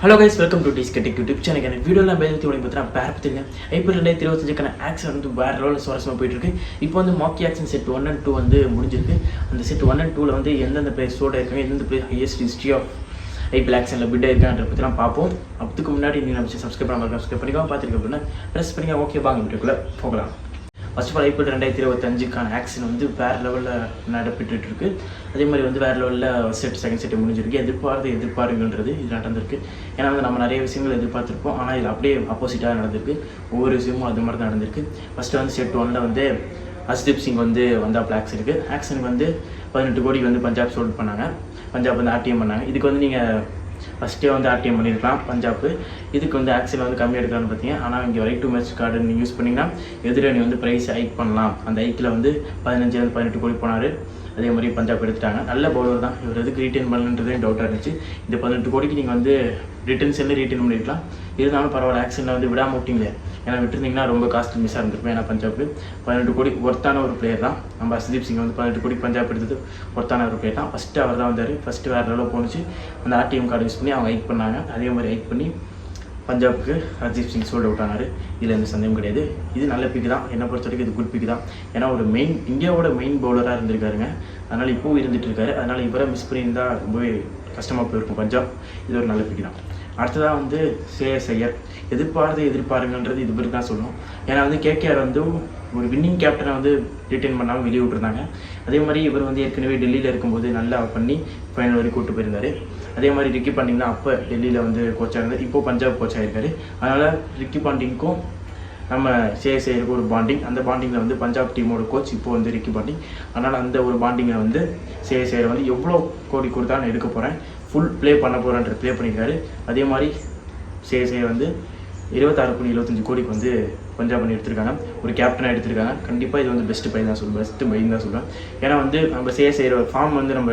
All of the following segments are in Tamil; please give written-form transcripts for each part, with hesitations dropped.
ஹலோ கைஸ், வெல்கம் டு டிஸ்கெட்டிக் யூடியூப் சேனல். எனக்கு வீடியோலாம் பேசி பார்த்தீங்கன்னா பேர் பார்த்துருங்க. ஐபிஎல் 2025க்கான ஆக்ஷன் வந்து வேறு லெவலில் சுவாரஸ்யமாக போயிட்டுருக்கு. இப்போ வந்து மாக்கி ஆக்ஷன் செட் 1 and 2 வந்து முடிஞ்சிருக்கு. அந்த செட் 1 and 2ல் வந்து எந்தெந்த பிளேயர்ஸோட இருக்காங்க, எந்தெந்த player highest history of IPL ஆக்ஷனில் பிட் ஆயிருக்கான்ற பற்றிலாம் பார்ப்போம். அதுக்கு முன்னாடி நீங்கள் நம்ம சப்ஸ்கிரைப் பண்ணாமல் சப்ஸ்கிரைப் பண்ணிக்கலாம். பார்த்துருக்க அப்படின்னா ப்ரெஸ் பண்ணிங்க. ஓகே, வாங்க வீடியோக்குள்ளே போகலாம். ஃபர்ஸ்ட் ஆஃப் ஆல் ஐபிஎல் 2025க்கான ஆக்ஷன் வந்து வேறு லெவலில் நடைபெற்றுட்டு இருக்கு. அதே மாதிரி வந்து வேறு லெவலில் செகண்ட் செட்டு முடிஞ்சிருக்கு. எதிர்பாருங்கன்றது இது நடந்திருக்கு. ஏன்னா வந்து நம்ம நிறைய விஷயங்கள் எதிர்பார்த்துருப்போம், ஆனால் இது அப்படியே ஆப்போசிட்டாக நடந்திருக்கு. ஒவ்வொரு விஷயமும் அது மாதிரி தான் நடந்திருக்கு. ஃபஸ்ட்டு வந்து செட் 1ல் வந்து ஹர்ஷ்தீப் சிங் வந்து வந்தாப்பில் ஆக்ஷனுக்கு வந்து 18 கோடிக்கு வந்து பஞ்சாப் சோல்ட் பண்ணாங்க. பஞ்சாப் வந்து ஆர்டிஎம் பண்ணாங்க. இதுக்கு வந்து நீங்கள் ஃபஸ்ட்டே வந்து ஆர்டிஎம் பண்ணியிருக்கலாம் பஞ்சாப். இதுக்கு வந்து ஆக்ஷன் வந்து கம்மியாக எடுக்கலாம்னு பார்த்தீங்க. ஆனால் இங்கே ரைட் டு மேட்ச் கார்டு நீங்கள் யூஸ் பண்ணிங்கன்னா எதிரணி வந்து ப்ரைஸ் ஹைக் பண்ணலாம். அந்த ஹைக்கில் வந்து 15 கோடி போனார். அதே மாதிரி பஞ்சாப் எடுத்துட்டாங்க. நல்ல பவுலர் தான். இவர் எதுக்கு ரீட்டைன் பண்ணணுன்றதே டவுட்டாக இருந்துச்சு. இந்த 18 கோடிக்கு நீங்கள் வந்து ரீட்டைன் பண்ணியிருக்கலாம். இருந்தாலும் பரவாயில்ல, ஆக்ஷனில் வந்து விடாமல் விட்டிங்களே. ஏன்னா விட்டுருந்தீங்கன்னா ரொம்ப காஸ்ட்லி மிஸ்ஸாக இருந்திருப்பேன். ஏன்னா பஞ்சாப் 18 கோடி ஒர்த்தான ஒரு பிளேயர் தான். நம்ம ஹர்ஷ்தீப் சிங் வந்து 18 கோடி பஞ்சாப் எடுத்தது ஒர்த்தான ஒரு பிளேயர் தான். ஃபஸ்ட்டு அவர் தான் வந்தார். ஃபஸ்ட்டு வேறு லெவலில் போணுச்சு. அந்த ஆர்டிஎம் கார்டு யூஸ் பண்ணி அவங்க ஹைக் பண்ணாங்க. அதே மாதிரி ஹைக் பண்ணி பஞ்சாபுக்கு ஹர்ஷ்தீப் சிங் சோல்ட் அவுட் ஆனார். இதில் எந்த சந்தேகம் கிடையாது. இது நல்ல பிக் தான். என்னை பொறுத்த வரைக்கும் இது குட் பிக் தான். ஏன்னா ஒரு இந்தியாவோட மெயின் பவுலராக இருந்திருக்காருங்க. அதனால் இப்போவும் இருந்துகிட்டு இருக்காரு. அதனால் இவரை மிஸ் பண்ணியிருந்தால் ரொம்பவே கஷ்டமாக போயிருக்கும் பஞ்சாப். இது ஒரு நல்ல பிக் தான். அடுத்ததாக வந்து ஸ்ரேயஸ் ஐயர். எதிர்பாருங்கன்றது இது பேருக்கு தான் சொல்லணும். ஏன்னா வந்து கேகேஆர் வந்து ஒரு வின்னிங் கேப்டனை வந்து ரிட்டைன் பண்ணாமல் வெளியே விட்டுருந்தாங்க. அதே மாதிரி இவர் வந்து ஏற்கனவே டெல்லியில் இருக்கும்போது நல்லா பண்ணி ஃபைனல் வரைக்கும் கூப்பிட்டு போயிருந்தார். அதே மாதிரி ரிக்கி பாண்டிங் தான் அப்போ டெல்லியில் வந்து கோச்சாக இருந்தார். இப்போது பஞ்சாப் கோச்சாக இருக்கார். அதனால் ரிக்கி பாண்டிங்க்கும் நம்ம ஸ்ரேயஸ் ஐயருக்கும் ஒரு பாண்டிங். அந்த பாண்டிங்கில் வந்து பஞ்சாப் டீமோட கோச் இப்போ வந்து ரிக்கி பாண்டிங். அதனால் அந்த ஒரு பாண்டிங்கை வந்து ஸ்ரேயஸ் ஐயர் வந்து எவ்வளோ கோடி கொடுத்தா நான் எடுக்க போகிறேன், ஃபுல் ப்ளே பண்ண போகிறேன்ற ப்ளே பண்ணியிருக்காரு. அதே மாதிரி ஸ்ரேயஸ் ஐயர் வந்து 26.75 கோடிக்கு வந்து பஞ்சாப் பண்ணி எடுத்திருக்காங்க. ஒரு கேப்டனாக எடுத்திருக்காங்க. கண்டிப்பாக இது வந்து பெஸ்ட்டு பையன் தான் சொல்லுவேன். ஏன்னா வந்து நம்ம ஸ்ரேயஸ் ஐயர் ஃபார்ம் வந்து நம்ம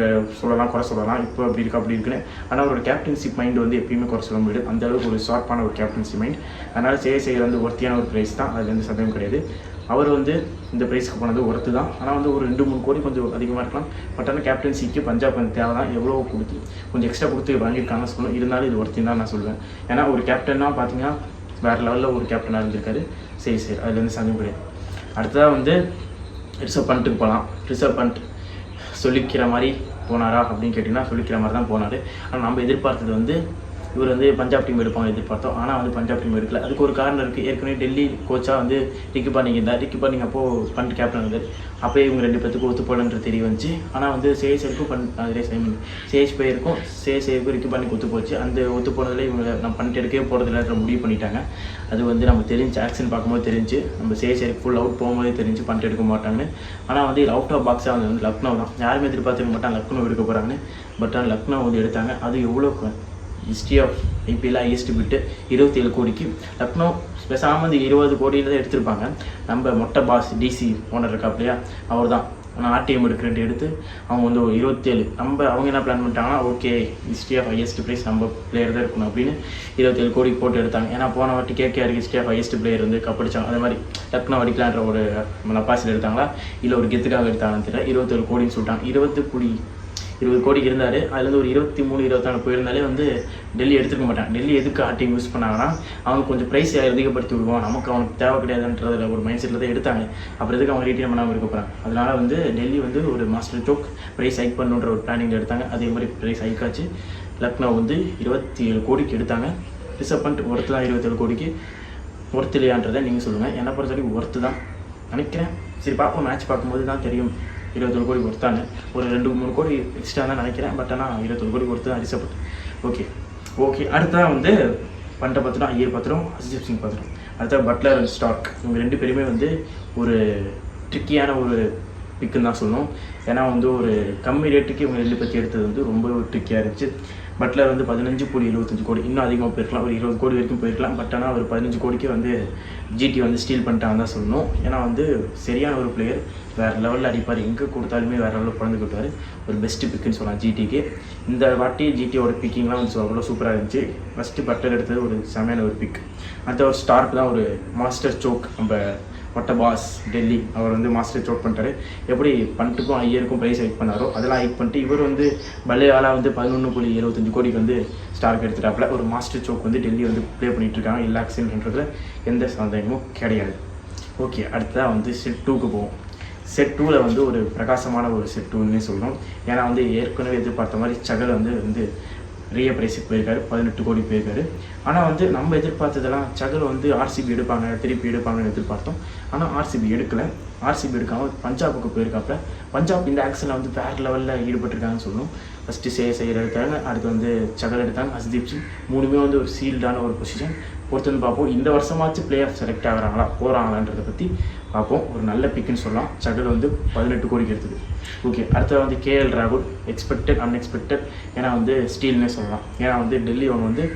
குறை சொல்லலாம். இப்போ அப்படி இருக்குன்னு. ஆனால் அவரோட கேப்டன்ஷிப் மைண்ட் வந்து எப்பயுமே குறை சொல்ல முடியாது. அந்த அளவுக்கு ஒரு ஷார்ப்பான ஒரு கேப்டன்ஷிப் மைண்ட். அதனால் ஸ்ரேயஸ் ஐயர் வந்து ஒர்த்தியான ஒரு ப்ரைஸ் தான். அது வந்து சந்தேகம் கிடையாது. அவர் வந்து இந்த ப்ரைஸ்க்கு போனது ஒர்த்து தான். ஆனால் வந்து ஒரு 2-3 கோடி கொஞ்சம் அதிகமாக இருக்கலாம். பட் ஆனால் கேப்டன்சிக்கு பஞ்சாப் வந்து தேவை தான். எவ்வளோ கொடுத்து கொஞ்சம் எக்ஸ்ட்ரா கொடுத்து வாங்கியிருக்காங்கன்னு சொல்லணும். இருந்தாலும் இது ஒர்த்தின்னு தான் நான் சொல்லுவேன். ஏன்னா ஒரு கேப்டன்னா பார்த்தீங்கன்னா வேறு லெவலில் ஒரு கேப்டனாக இருந்திருக்காரு. சரி அதுலேருந்து சந்தேகம் கிடையாது. அடுத்ததாக வந்து ரிஷப் பண்ட்டுக்கு போகலாம். ரிஷப் பண்ட் சொல்லிக்கிற மாதிரி போனாரா அப்படின்னு கேட்டிங்கன்னா சொல்லிக்கிற மாதிரி தான் போனார். ஆனால் நம்ம எதிர்பார்த்தது வந்து இவர் வந்து பஞ்சாப் டீம் எடுப்பாங்க எதிர்பார்த்தோம். ஆனால் வந்து பஞ்சாப் டீம் எடுக்கல. அதுக்கு ஒரு காரணம் இருக்குது. ஏற்கனவே டெல்லி கோச்சாக வந்து ரிக்கி பாண்டிங் இருந்தார். ரிக்கி பாண்டிங் அப்போது பண்ட் கேப்டன் இருந்தார். அப்போயே இவங்க 2 பேத்துக்கும் ஒத்து போடன்ற தெரிய வந்துச்சு. ஆனால் வந்து ஸ்ரேயஸ் ஐயருக்கும் ரிக்கி பாண்டிங் ஒத்து போச்சு. அந்த ஒத்து போனதில் இவங்க நம்ம பண்ட் எடுக்கவே போகிறதில்ல முடிவு பண்ணிட்டாங்க. அது வந்து நம்ம தெரிஞ்சு ஆக்ஷன் பார்க்கும்போது தெரிஞ்சு நம்ம ஸ்ரேயஸ் ஐயருக்கு ஃபுல் அவுட் போகும்போதே தெரிஞ்சு பண்ட் எடுக்க மாட்டாங்கன்னு. ஆனால் வந்து அவுட் ஆஃப் பாக்ஸாக வந்து லக்னோ தான். யாருமே எதிர்பார்த்துக்க மாட்டாங்க லக்னோ எடுக்க போகிறாங்கன்னு. பட் ஆனால் லக்னோ வந்து எடுத்தாங்க. அது எவ்வளோ ஹிஸ்ட்ரி ஆஃப் ஐபிஎல் ஹையஸ்ட் பிட்டு 27 கோடிக்கு. லக்னோ பேசாமல் வந்து 20 கோடியில் தான் எடுத்திருப்பாங்க. நம்ம மொட்டை பாஸ் டிசி ஓனர் இருக்காப்லையா, அவர் தான். ஆனால் ஆர்டிஎம் எடுத்து அவங்க வந்து 27 அவங்க என்ன பிளான் பண்ணிட்டாங்கன்னா, okay history of highest price நம்ம பிளேயர் தான் இருக்கணும் அப்படின்னு 27 கோடி போட்டு எடுத்தாங்க. ஏன்னா போன வாட்டி KKR history of highest player வந்து கப்படிச்சாங்க. அதே மாதிரி லக்னோ அடிக்கலான்ற ஒரு நப்பாசில் எடுத்தாங்களா இல்லை ஒரு கெத்துக்காக எடுத்தாங்கன்னு தெரியல. 27 கோடின்னு சொல்லிட்டாங்க. 20 கோடிக்கு இருந்தார். அதுலேருந்து ஒரு 23-24 போயிருந்தாலே வந்து டெல்லி எடுத்துக்க மாட்டாங்க. டெல்லி எதுக்கு ஆர்டிஎம் யூஸ் பண்ணாங்கன்னா, அவங்க கொஞ்சம் ப்ரைஸ் அதிகப்படுத்தி விடுவோம், நமக்கு அவனுக்கு தேவை கிடையாதுன்றதில் ஒரு மைண்ட் செட்டில் தான் எடுத்தாங்க. அப்புறம் எதுக்கு அவங்க ரீட்டைன் பண்ணாமல் இருக்க போகிறாங்க. அதனால் வந்து டெல்லி வந்து ஒரு மாஸ்டர் ஜோக் ப்ரைஸ் ஹைக் பண்ணுன்ற ஒரு பிளானிங்கில் எடுத்தாங்க. அதே மாதிரி ப்ரைஸ் ஹைக்காச்சு. லக்னோ வந்து 27 கோடிக்கு எடுத்தாங்க. ரிஷப் பண்ட் ஒர்த்து தான். 27 கோடிக்கு ஒர்த்து இல்லையான்றதை நீங்கள் சொல்லுங்கள். என்னை பொறுத்த வரைக்கும் ஒர்த்து தான் நினைக்கிறேன். சரி பார்ப்போம், மேட்ச் பார்க்கும்போது தான் தெரியும் 21 கோடி ஒருத்தாங்க. ஒரு 2-3 கோடி எக்ஸ்ட்ரா தான் நினைக்கிறேன். பட் ஆனால் 21 கோடி ஒருத்து தான் ரிஷப் பண்ட். ஓகே அடுத்ததான் வந்து பண்டை பார்த்துட்டோம், ஐயர் பார்த்துட்டோம், ஹர்ஷ்தீப் சிங் பார்த்துட்டோம். அடுத்த பட்லர் அண்ட் ஸ்டார்க். இவங்க 2 பேருமே வந்து ஒரு ட்ரிக்கியான ஒரு பிக்குன்னு தான் சொல்லணும். ஏன்னா வந்து ஒரு கம்மி ரேட்டுக்கு இவங்க 2 பேர்த்து எடுத்தது வந்து ரொம்ப ட்ரிக்கியாக இருந்துச்சு. பட்லர் வந்து 15.75 கோடி, இன்னும் அதிகமாக போயிருக்கலாம். ஒரு 20 கோடி வரைக்கும் போயிருக்கலாம். பட் ஆனால் ஒரு 15 கோடிக்கு வந்து ஜிடி வந்து ஸ்டீல் பண்ணிட்டாங்க தான் சொல்லணும். ஏன்னா வந்து சரியான ஒரு பிளேயர், வேறு லெவலில் அடிப்பார். எங்கே கொடுத்தாலுமே வேறு லெவலில் பிறந்து கொடுத்தாரு. ஒரு பெஸ்ட்டு பிக்குன்னு சொல்லலாம் ஜிடிக்கு. இந்த வாட்டி ஜிடியோட பிக்கிங்லாம் வந்து அவ்வளோ சூப்பராக இருந்துச்சு. ஃபஸ்ட்டு பட்லர் எடுத்தது ஒரு செமையான ஒரு பிக். அடுத்த ஒரு ஸ்டார்க் தான் ஒரு மாஸ்டர் சோக் நம்ம ஒட்ட பாஸ் டெல்லி அவர் வந்து மாஸ்டர் சோக் பண்ணிட்டாரு. எப்படி பண்ட்டுக்கும் ஐயருக்கும் ப்ரைஸ் ஹைக் பண்ணாரோ அதெல்லாம் ஹைக் பண்ணிட்டு இவர் வந்து பல்லையாலாக வந்து 11.75 கோடிக்கு வந்து ஸ்டார்க் எடுத்துட்டாப்புல. ஒரு மாஸ்டர் சோக் வந்து டெல்லி வந்து ப்ளே பண்ணிகிட்டு இருக்காங்க. இல்லாக்ஸ்ன்றதுல எந்த சந்தேகமும் கிடையாது. ஓகே, அடுத்ததாக வந்து செட் 2க்கு போவோம். செட் 2ல் வந்து ஒரு பிரகாசமான ஒரு செட் 2ன்னே சொல்லணும். ஏன்னா வந்து ஏற்கனவே எதிர்பார்த்த மாதிரி சகல் வந்து நிறைய ப்ரைஸுக்கு போயிருக்காரு, 18 கோடி போயிருக்காரு. ஆனால் வந்து நம்ம எதிர்பார்த்ததெல்லாம் சகல் வந்து ஆர்சிபி எடுப்பாங்க, திருப்பி எடுப்பாங்கன்னு எதிர்பார்த்தோம். ஆனால் ஆர்சிபி எடுக்கலை. ஆர்சிபி எடுக்காமல் பஞ்சாபுக்கு போயிருக்காப்புல. பஞ்சாப் இந்த ஆக்ஷனில் வந்து வேறு லெவலில் ஈடுபட்டிருக்காங்கன்னு சொல்லணும். ஃபஸ்ட்டு செய்யர் எடுத்தாங்க, அடுத்து வந்து சகல் எடுத்தாங்க, ஹர்ஷ்தீப் சிங். மூணுமே வந்து ஒரு சீல்டான ஒரு பொசிஷன். பொறுத்து வந்து பார்ப்போம் இந்த வருஷமாச்சு பிளே ஆஃப் செலக்ட் ஆகிறாங்களா போகிறாங்களான்றதை பற்றி பார்ப்போம். ஒரு நல்ல பிக்குன்னு சொல்லலாம். சகல் வந்து 18 கோடிக்கு எடுத்தது. ஓகே, அடுத்தது வந்து கேஎல் ராகுல் எக்ஸ்பெக்டட் அன்எக்ஸ்பெக்டட். ஏன்னா வந்து ஸ்டீல்னே சொல்லலாம். ஏன்னா வந்து டெல்லி அவங்க வந்து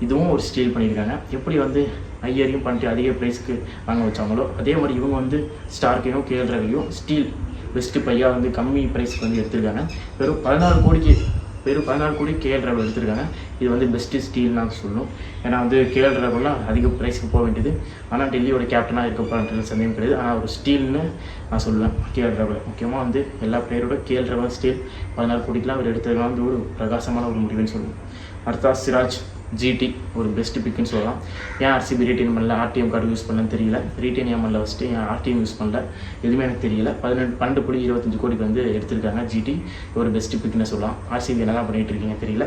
இதுவும் ஒரு ஸ்டீல் பண்ணியிருக்காங்க. எப்படி வந்து ஐயரையும் பண்ணிட்டு அதிக ப்ரைஸ்க்கு வாங்க வச்சாங்களோ அதே மாதிரி இவங்க வந்து ஸ்டார்க்கையும் கேஎல் ராகுலையும் ஸ்டீல் பெஸ்ட்டு பையா வந்து கம்மி ப்ரைஸ்க்கு வந்து எடுத்திருக்காங்க. வெறும் 14 கோடி கேஎல் ராகுல் எடுத்திருக்காங்க. இது வந்து பெஸ்ட்டு ஸ்டீல் நான் சொல்லணும். ஏன்னா வந்து கேஎல் ராகுல்லாம் அதிக ப்ரைஸ்க்கு போக வேண்டியது. ஆனால் டெல்லியோட கேப்டனாக இருக்க போகிற சந்தேகம் கிடையாது. ஆனால் ஒரு ஸ்டீல்னு நான் சொல்லுவேன் கேஎல் ராகுல். முக்கியமாக வந்து எல்லா பிளேயரோட கேஎல் ராகுல் ஸ்டீல் 14 கோடிக்கெலாம் அவர் எடுத்ததுலாம் வந்து ஒரு பிரகாசமான ஒரு முடிவுன்னு சொல்லணும். அடுத்தா சிராஜ் ஜிடி ஒரு பெஸ்ட்டு பிக்குன்னு சொல்லலாம். ஏன் ஆர்சிபி ரீட்டைன் பண்ணல, ஆர்டிஎம் கார்டு யூஸ் பண்ணலன்னு தெரியல. ரீட்டைன் ஏன் பண்ணல ஃபஸ்ட்டு, ஏன் ஆர்டிஎம் யூஸ் பண்ணல எதுவுமே எனக்கு தெரியல. 12.25 கோடிக்கு வந்து எடுத்திருக்காங்க ஜிடி. ஒரு பெஸ்ட்டு பிக்குன்னு சொல்லலாம். ஆர்சிபி என்ன தான் பண்ணிகிட்டு இருக்கீங்க தெரியல,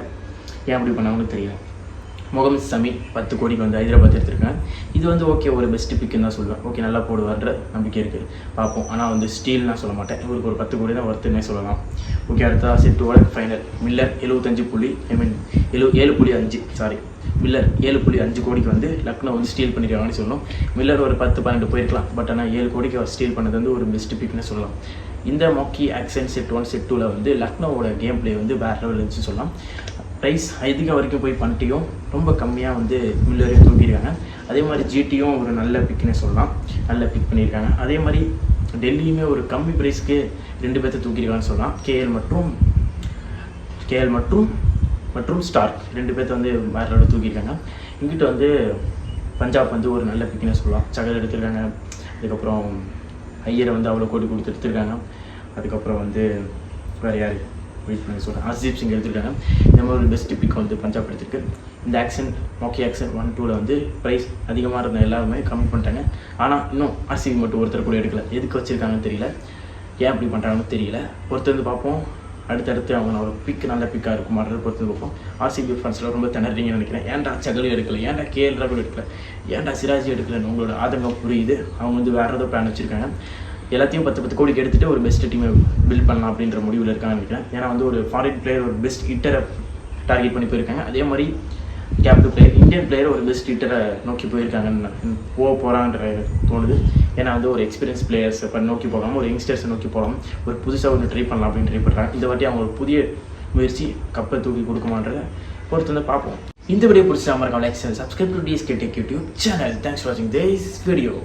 ஏன் அப்படி பண்ணாங்கன்னு தெரியல. முகமது சமி 10 கோடிக்கு வந்து ஹைதராபாத் எடுத்திருக்காங்க. இது வந்து ஓகே ஒரு பெஸ்ட்டு பிக்குன்னு தான் சொல்லுவேன். ஓகே, நல்லா போடுவார்ன்ற நம்பிக்கை இருக்குது, பார்ப்போம். ஆனால் வந்து ஸ்டீல்னால் சொல்ல மாட்டேன். இவருக்கு ஒரு 10 கோடி தான் ஒர்த்துன்னே சொல்லலாம். ஓகே, அடுத்த செட்டோட ஃபைனல் மில்லர் 7.5 மில்லர் 7.5 கோடிக்கு வந்து லக்னோ வந்து ஸ்டீல் பண்ணியிருக்காங்கன்னு சொல்லணும். மில்லர் ஒரு 10-12 போயிருக்கலாம். பட் ஆனால் 7 கோடிக்கு அவர் ஸ்டீல் பண்ணது வந்து ஒரு பெஸ்ட்டு பிக்னு சொல்லலாம். இந்த மாக்கி ஆக்ஷன் செட் 1 செட் 2ல் வந்து லக்னோவோட கேம் பிளே வந்து வேறு லெவல் இருந்துச்சு சொல்லலாம். ப்ரைஸ் அதிகம் வரைக்கும் போய் பண்ணிட்டியும் ரொம்ப கம்மியாக வந்து மில்லரையும் தூக்கியிருக்காங்க. அதே மாதிரி ஜிடியும் ஒரு நல்ல பிக்னே சொல்லலாம், நல்ல பிக் பண்ணியிருக்காங்க. அதே மாதிரி டெல்லியுமே ஒரு கம்மி ப்ரைஸ்க்கு 2 பேர்த்த தூக்கியிருக்காங்கன்னு சொல்லலாம். கேஎல் மற்றும் ஸ்டார்க் 2 பேர்த்த வந்து வேறு லெவலில் தூக்கியிருக்காங்க. இங்கிட்ட வந்து பஞ்சாப் வந்து ஒரு நல்ல பிக்னே சொல்லலாம். சகல் எடுத்திருக்காங்க. அதுக்கப்புறம் ஐயரை வந்து அவ்வளோ கோடி கொடுத்து எடுத்திருக்காங்க. அதுக்கப்புறம் வந்து வேறு யார் வெயிட் பண்ணி சொல்கிறேன், ஹர்ஷ்தீப் சிங் எடுத்திருக்காங்க. இந்த மாதிரி ஒரு பெஸ்ட்டு பிக் வந்து பஞ்சாப் எடுத்திருக்கு. இந்த ஆக்ஷன் மாக்கி ஆக்ஷன் 1-2ல் வந்து ப்ரைஸ் அதிகமாக இருந்த எல்லாருமே கம்மி பண்ணிட்டாங்க. ஆனால் இன்னும் ஆர்சிபி மட்டும் ஒருத்தர் கூட எடுக்கல. எதுக்கு வச்சுருக்காங்கன்னு தெரியல, ஏன் அப்படி பண்ணுறாங்கன்னு தெரியல. பொறுத்து வந்து பார்ப்போம். அடுத்தடுத்து அவங்களோட பிக் நல்ல பிக்காக இருக்கும் மாடுறது பொறுத்து பார்ப்போம். ஆர்சிபி ஃபேன்ஸில் ரொம்ப திணறீங்கன்னு நினைக்கிறேன். ஏன்டா சகலும் எடுக்கல, ஏன்டா கேஎல் ராகுல் எடுக்கல, ஏன்டா சிராஜ் எடுக்கலன்னு உங்களோட ஆதங்கம் புரியுது. அவங்க வந்து வேறு ஏதோ பிளான் வச்சுருக்காங்க. எல்லாத்தையும் 10 கோடிக்கு எடுத்துகிட்டு ஒரு பெஸ்ட் டீமை பில்ட் பண்ணலாம் அப்படின்ற முடிவில் இருக்காங்கன்னு நினைக்கிறேன். ஏன்னா வந்து ஒரு ஃபாரின் பிளேயர் ஒரு பெஸ்ட் ஹிட்டரை டார்கெட் பண்ணி போயிருக்காங்க. அதே மாதிரி கேப்டன் பிளேயர் இந்தியன் பிளேயர் ஒரு பெஸ்ட் ஹிட்டரை நோக்கி போயிருக்காங்கன்னு போகிறான்ற தோணுது. ஏன்னா வந்து ஒரு எக்ஸ்பீரியன்ஸ் பிளேயர்ஸை நோக்கி போகாமல் ஒரு யங்ஸ்டர்ஸை நோக்கி போகாமல் ஒரு புதுசாக ஒன்று ட்ரை பண்ணலாம் அப்படின்னு ட்ரை பண்ணுறாங்க. இந்த வாட்டி அவங்க ஒரு புதிய முயற்சி கப்பை தூக்கி கொடுக்குமான்றதை பொறுத்து வந்து பார்ப்போம். இந்த வீடியோ பிடிச்சா மறக்காம like subscribe to TSK tech YouTube channel. Thanks for வாட்சிங் திஸ் வீடியோ.